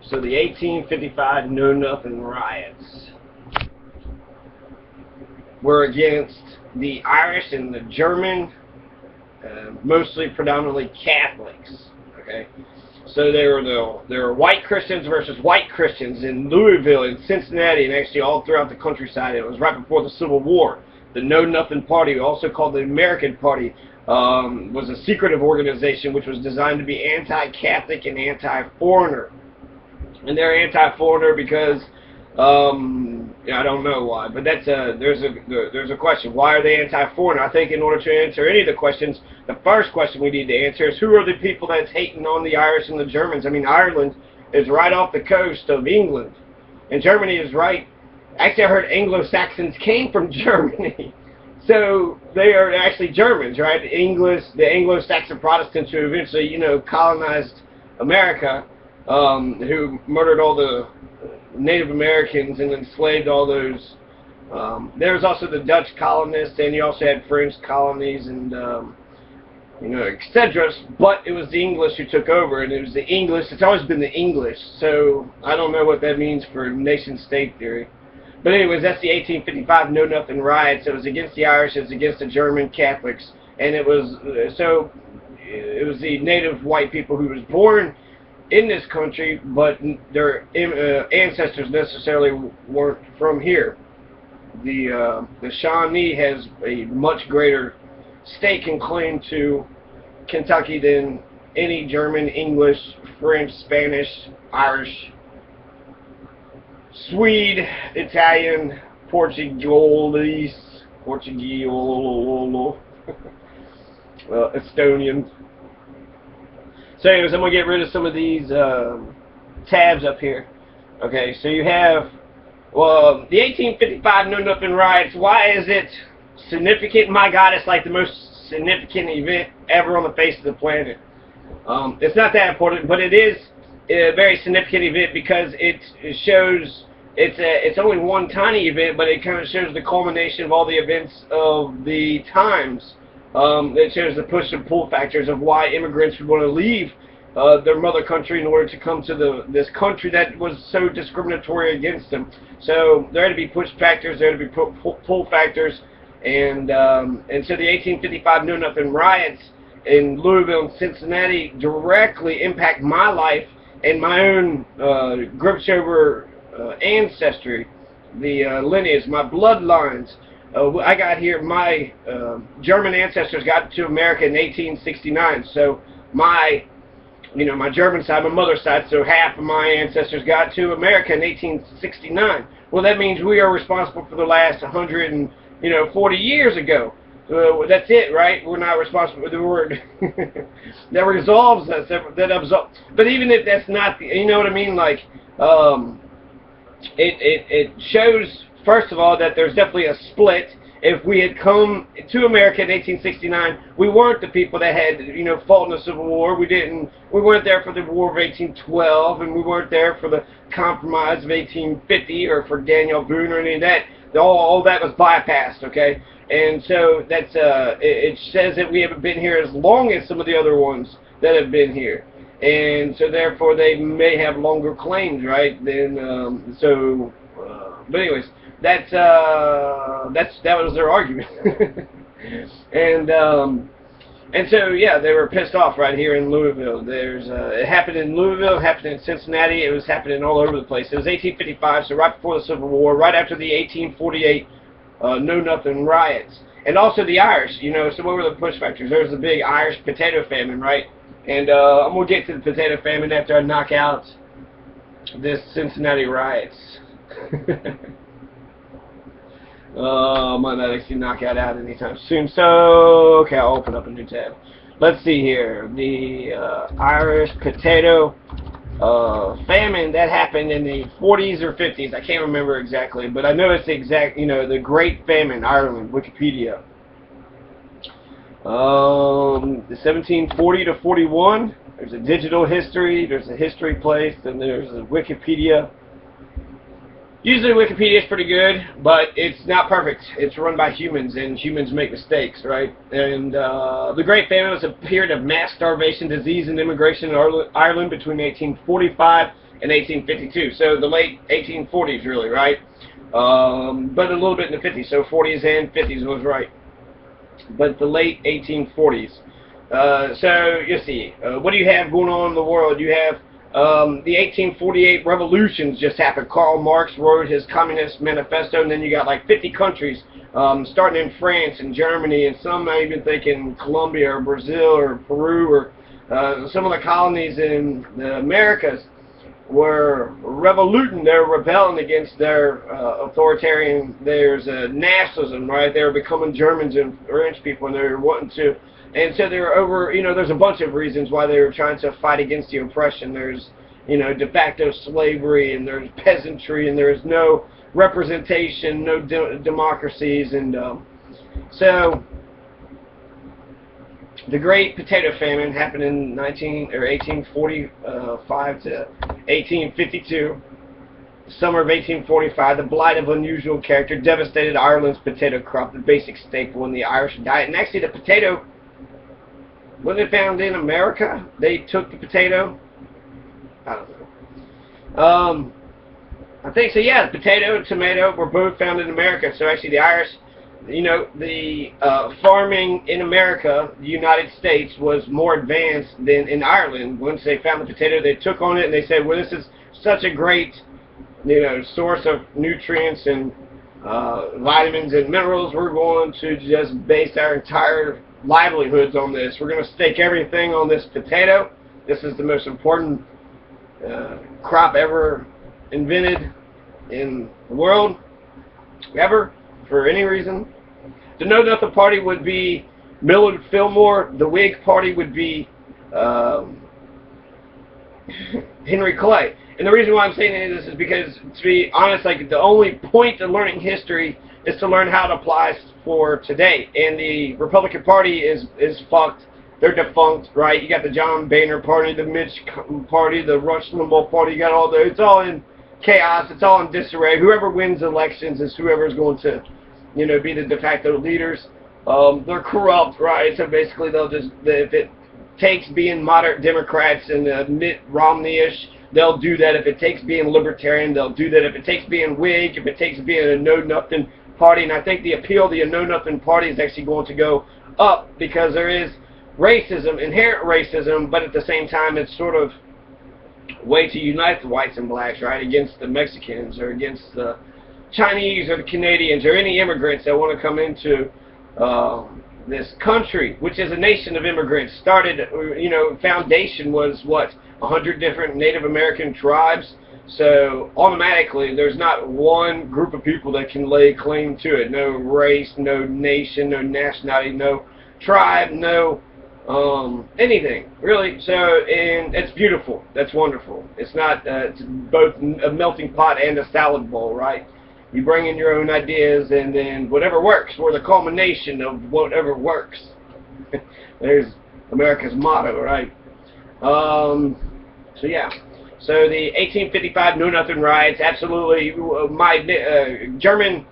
So the 1855 Know Nothing riots were against the Irish and the German, mostly predominantly Catholics. Okay, so there were white Christians versus white Christians in Louisville, in Cincinnati, and actually all throughout the countryside. It was right before the Civil War. The Know Nothing Party, also called the American Party, was a secretive organization which was designed to be anti-Catholic and anti-foreigner. And they're anti-foreigner because I don't know why, but that's there's a question. Why are they anti-foreigner? I think in order to answer any of the questions, the first question we need to answer is who are the people that's hating on the Irish and the Germans? I mean, Ireland is right off the coast of England, and Germany is right. Actually, I heard Anglo-Saxons came from Germany, so they are actually Germans, right? The Anglo-Saxon Protestants who eventually, colonized America, who murdered all the Native Americans and enslaved all those. There was also the Dutch colonists, and you also had French colonies, and etc. But it was the English who took over, and it was the English. It's always been the English. So I don't know what that means for nation-state theory. But anyways, that's the 1855 Know Nothing riots. It was against the Irish. It was against the German Catholics, and it was the native white people who was born in this country, but their ancestors necessarily weren't from here. The Shawnee has a much greater stake and claim to Kentucky than any German, English, French, Spanish, Irish, Swede, Italian, Portuguese, Estonian. So anyways, I'm going to get rid of some of these tabs up here. Okay, so you have, well, the 1855 Know Nothing riots. Why is it significant? My God, it's like the most significant event ever on the face of the planet. It's not that important, but it is a very significant event because it shows, it's only one tiny event, but it kind of shows the culmination of all the events of the times. It shows the push and pull factors of why immigrants would want to leave their mother country in order to come to this country that was so discriminatory against them. So there had to be push factors, there had to be pull factors, and so the 1855 Know Nothing riots in Louisville and Cincinnati directly impact my life and my own Gripshover ancestry, the lineage, my bloodlines. I got here, my German ancestors got to America in 1869, so my German side, my mother's side, so half of my ancestors got to America in 1869. Well, that means we are responsible for the last 140 years ago. That's it, right? We're not responsible for the word that resolves us, that absolves. But even if that's not, you know what I mean? Like, it shows, first of all, that there's definitely a split. If we had come to America in 1869, we weren't the people that had, fought in the Civil War. We weren't there for the War of 1812, and we weren't there for the Compromise of 1850, or for Daniel Boone, or any of that. All that was bypassed, okay? And so that's it says that we haven't been here as long as some of the other ones that have been here, and so therefore they may have longer claims, right? Then but anyways, that was their argument. And so yeah, they were pissed off right here in Louisville. It happened in Louisville, it happened in Cincinnati, it was happening all over the place. It was 1855, so right before the Civil War, right after the 1848 Know Nothing riots. And also the Irish, so what were the push factors? There was the big Irish potato famine, right? And I'm going to get to the potato famine after I knock out this Cincinnati riots. I might not actually knock that out anytime soon. So, okay, I'll open up a new tab. Let's see here. The Irish potato famine that happened in the 40s or 50s. I can't remember exactly, but I know it's the exact, the Great Famine, Ireland, Wikipedia. The 1740 to 41. There's a digital history, there's a history place, and there's a Wikipedia. Usually Wikipedia is pretty good, but it's not perfect. It's run by humans, and humans make mistakes, right? And the Great Famine was a period of mass starvation, disease, and immigration in Ireland between 1845 in 1852. So the late 1840s, really, right? But a little bit in the 50s. So 40s and 50s was right. But the late 1840s. So you see, what do you have going on in the world? You have the 1848 revolutions just happened. Karl Marx wrote his Communist Manifesto, and then you got like 50 countries, starting in France and Germany, and some I even think in Colombia or Brazil or Peru, or some of the colonies in the Americas were revoluting. They're rebelling against their authoritarian. There's nationalism, right? They were becoming Germans and French people, and they were wanting to. And so they were over, there's a bunch of reasons why they were trying to fight against the oppression. There's, de facto slavery, and there's peasantry, and there's no representation, no democracies, and so the Great Potato Famine happened in 1845 to 1852. Summer of 1845, the blight of unusual character devastated Ireland's potato crop, the basic staple in the Irish diet. And actually, the potato, wasn't it found in America? They took the potato? I don't know. I think so, yeah. The potato and tomato were both found in America. So actually, the Irish, the farming in America, the United States, was more advanced than in Ireland. Once they found the potato, they took on it and they said, well, this is such a great, source of nutrients and vitamins and minerals. We're going to just base our entire livelihoods on this. We're going to stake everything on this potato. This is the most important crop ever invented in the world, ever, for any reason. The Know Nothing Party would be Millard Fillmore. The Whig Party would be Henry Clay. And the reason why I'm saying this is because, to be honest, like, the only point of learning history is to learn how it applies for today. And the Republican Party is fucked. They're defunct, right? You got the John Boehner Party, the Mitch Party, the Rush Limbaugh Party. You got all the. It's all in chaos. It's all in disarray. Whoever wins elections is whoever's going to, be the de facto leaders. They're corrupt, right? So basically, they'll just, if it takes being moderate Democrats and Mitt Romney-ish, they'll do that. If it takes being libertarian, they'll do that. If it takes being Whig, if it takes being a know-nothing party, and I think the appeal of the know-nothing party is actually going to go up because there is racism, inherent racism, but at the same time it's sort of a way to unite the whites and blacks, right, against the Mexicans or against the Chinese or the Canadians or any immigrants that want to come into this country, which is a nation of immigrants. Started, foundation was what, 100 different Native American tribes. So automatically there's not one group of people that can lay claim to it. No race, no nation, no nationality, no tribe, no anything, really. So, and it's beautiful. That's wonderful. It's not, it's both a melting pot and a salad bowl, right? You bring in your own ideas, and then whatever works. We're the culmination of whatever works. There's America's motto, right? So yeah. So the 1855 Know Nothing riots, absolutely. My German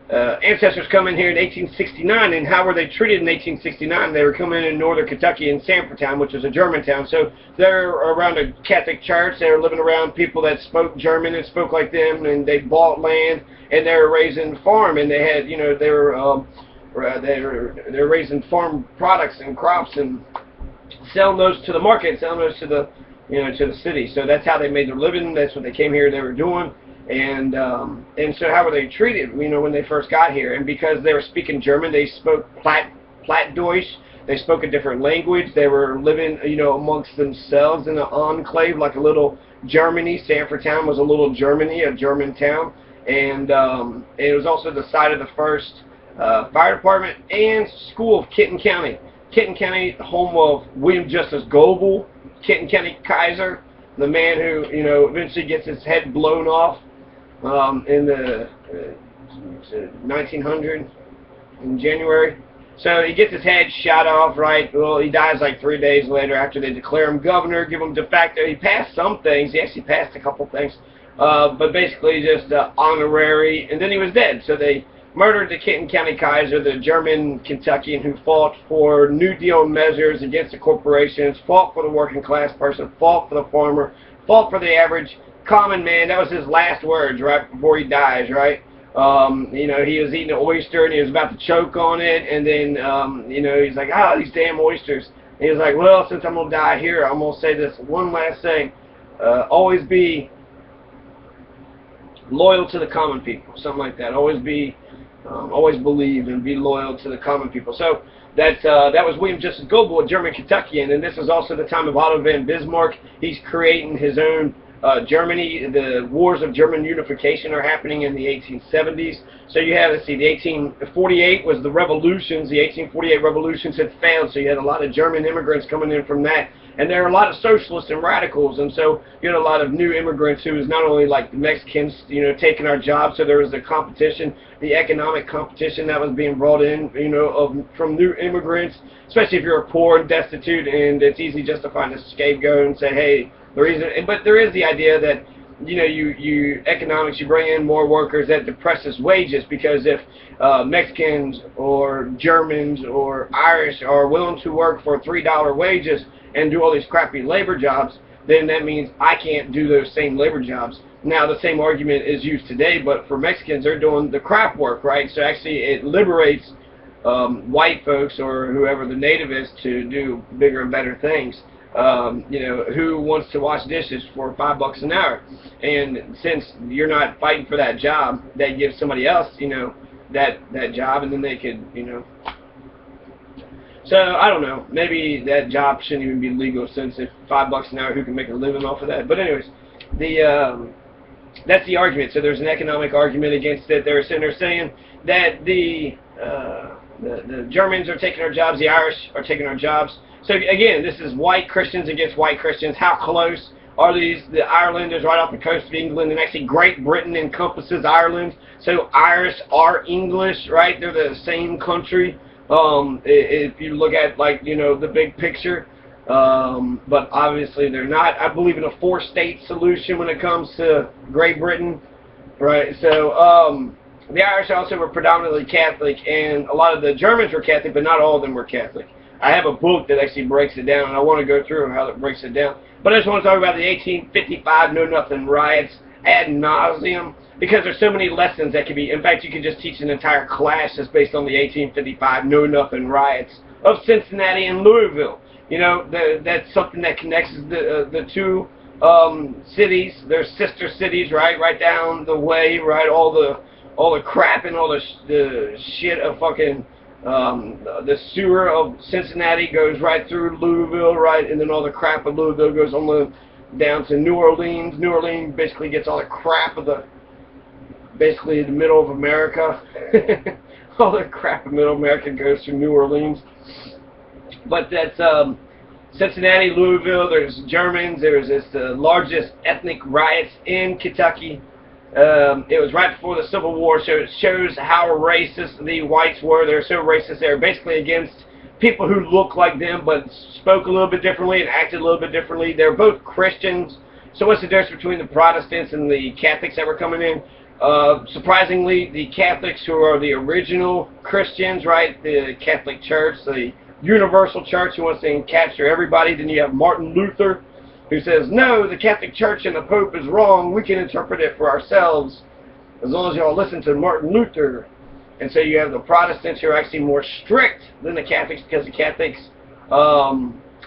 ancestors come in here in 1869, and how were they treated in 1869? They were coming in northern Kentucky in Sanford Town, which was a German town. So they're around a Catholic church. They were living around people that spoke German and spoke like them, and they bought land, and they were raising farm, and they had, they were raising farm products and crops and selling those to the market, selling those to the to the city. So that's how they made their living. That's what they came here. They were doing. And so how were they treated, when they first got here? And because they were speaking German, they spoke Plattdeutsch. They spoke a different language. They were living, amongst themselves in an enclave, like a little Germany. Sanford Town was a little Germany, a German town. And it was also the site of the first fire department and school of Kenton County. Kenton County, home of William Justice Goebel, Kenton County Kaiser, the man who, eventually gets his head blown off in the 1900 in January. So he gets his head shot off, right? Well, he dies like 3 days later after they declare him governor, give him de facto. He passed some things. He actually passed a couple things. But basically just honorary, and then he was dead. So they murdered the Kenton County Kaiser, the German Kentuckian who fought for New Deal measures against the corporations, fought for the working class person, fought for the farmer, fought for the average common man. That was his last words right before he dies, right? You know, he was eating an oyster and he was about to choke on it, and then, you know, he's like, ah, these damn oysters. And he was like, well, since I'm going to die here, I'm going to say this one last thing. Always be loyal to the common people, something like that. Always believe and be loyal to the common people. So that was William Justice Goebel, a German Kentuckian, and this is also the time of Otto von Bismarck. He's creating his own Germany. The wars of German unification are happening in the 1870s. So you have, let's see, the 1848 was the revolutions. The 1848 revolutions had failed, so you had a lot of German immigrants coming in from that. And there are a lot of socialists and radicals, and so you had a lot of new immigrants who was not only like the Mexicans, you know, taking our jobs. So there was the competition, the economic competition that was being brought in, you know, from new immigrants, especially if you're poor and destitute, and it's easy just to find a scapegoat and say, hey, the reason. But there is the idea that, you know, you economics, you bring in more workers, that depresses wages, because if Mexicans or Germans or Irish are willing to work for $3 wages and do all these crappy labor jobs, then that means I can't do those same labor jobs. Now, the same argument is used today, but for Mexicans, they're doing the crap work, right? So actually it liberates white folks or whoever the native is to do bigger and better things. You know, who wants to wash dishes for $5 an hour? And since you're not fighting for that job, that gives somebody else, you know, that job, and then they could, you know. So I don't know. Maybe that job shouldn't even be legal, since if $5 an hour, who can make a living off of that? But anyways, that's the argument. So there's an economic argument against it. They're saying that the Germans are taking our jobs, the Irish are taking our jobs. So again, this is white Christians against white Christians. How close are these? The Ireland is right off the coast of England, and actually Great Britain encompasses Ireland. So Irish are English, right? They're the same country. If you look at, like, you know, the big picture. But obviously they're not. I believe in a 4-state solution when it comes to Great Britain, right? So the Irish also were predominantly Catholic, and a lot of the Germans were Catholic, but not all of them were Catholic. I have a book that actually breaks it down, and I want to go through how it breaks it down. But I just want to talk about the 1855 Know-Nothing riots ad nauseum, because there's so many lessons that could be. In fact, you could just teach an entire class just based on the 1855 Know-Nothing riots of Cincinnati and Louisville. You know, that's something that connects the two cities. They're sister cities, right down the way, right? All the crap and all the shit of fucking. The sewer of Cincinnati goes right through Louisville, right, and then all the crap of Louisville goes on down to New Orleans. New Orleans basically gets all the crap of basically the middle of America. All the crap of middle America goes through New Orleans. But that's Cincinnati, Louisville. There's Germans. There's the largest ethnic riots in Kentucky. It was right before the Civil War, so it shows how racist the whites were. They're so racist. They're basically against people who look like them but spoke a little bit differently and acted a little bit differently. They're both Christians. So what's the difference between the Protestants and the Catholics that were coming in? Surprisingly, the Catholics, who are the original Christians, right, the Catholic Church, the universal church who wants to capture everybody. Then you have Martin Luther, who says, no, the Catholic Church and the Pope is wrong. We can interpret it for ourselves as long as y'all listen to Martin Luther. And so you have the Protestants, who are actually more strict than the Catholics, because the Catholics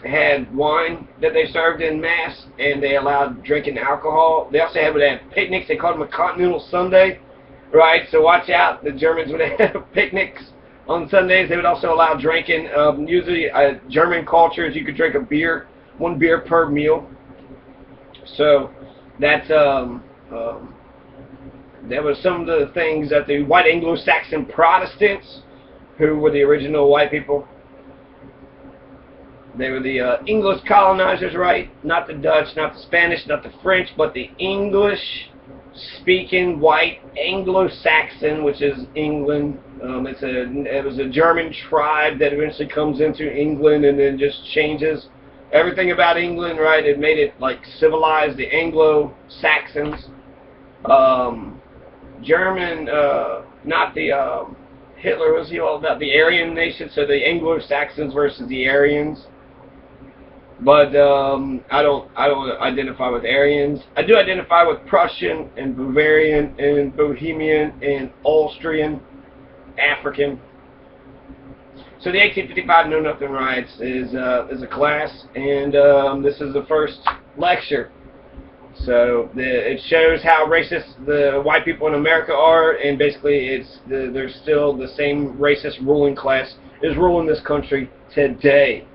had wine that they served in Mass, and they allowed drinking alcohol. They also would have picnics. They called them a Continental Sunday, right? So watch out. The Germans would have picnics on Sundays. They would also allow drinking. Usually German culture is you could drink a beer, 1 beer per meal. So that's that was some of the things that the white Anglo-Saxon Protestants, who were the original white people, they were the English colonizers, right? Not the Dutch, not the Spanish, not the French, but the English-speaking white Anglo-Saxon, which is England. It was a German tribe that eventually comes into England and then just changes everything about England, right? It made it like civilized, the Anglo-Saxons. German, not the Hitler, was he all about the Aryan nation? So the Anglo-Saxons versus the Aryans. But I don't identify with Aryans. I do identify with Prussian and Bavarian and Bohemian and Austrian, African. So the 1855 Know Nothing Riots is a class, and this is the first lecture. So it shows how racist the white people in America are, and basically there's still the same racist ruling class is ruling this country today.